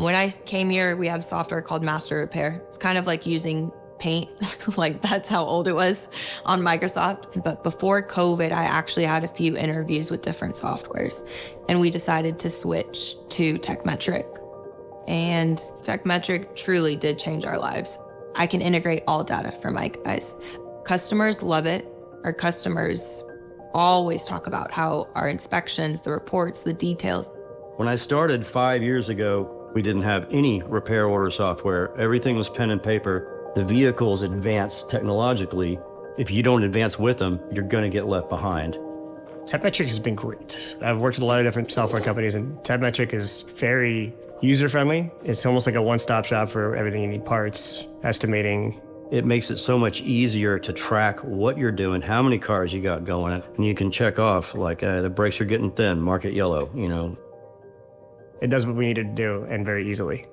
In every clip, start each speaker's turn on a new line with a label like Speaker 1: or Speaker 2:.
Speaker 1: When I came here, we had a software called Master Repair. It's kind of like using Paint, like that's how old it was on Microsoft. But before COVID, I actually had a few interviews with different softwares, and we decided to switch to Tekmetric. And Tekmetric truly did change our lives. I can integrate all data for my guys. Customers love it. Our customers always talk about how our inspections, the reports, the details.
Speaker 2: When I started 5 years ago, we didn't have any repair order software. Everything was pen and paper. The vehicles advance technologically. If you don't advance with them, you're going to get left behind.
Speaker 3: Tekmetric has been great. I've worked with a lot of different software companies, and Tekmetric is very user-friendly. It's almost like a one-stop shop for everything you need: parts, estimating.
Speaker 2: It makes it so much easier to track what you're doing, how many cars you got going, and you can check off, like, the brakes are getting thin, mark it yellow, you know.
Speaker 3: It does what we needed to do, and very easily.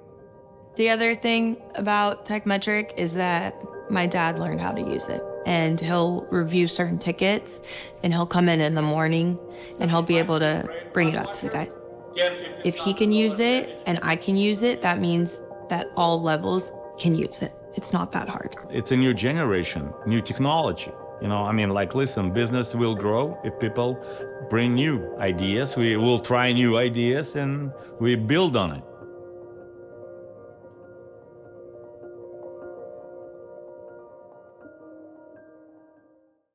Speaker 1: The other thing about Tekmetric is that my dad learned how to use it, and he'll review certain tickets, and he'll come in the morning and he'll be able to bring it up to the guys. If he can use it and I can use it, that means that all levels can use it. It's not that hard.
Speaker 4: It's a new generation, new technology. You know, I mean, like, listen, business will grow if people bring new ideas. We will try new ideas and we build on it.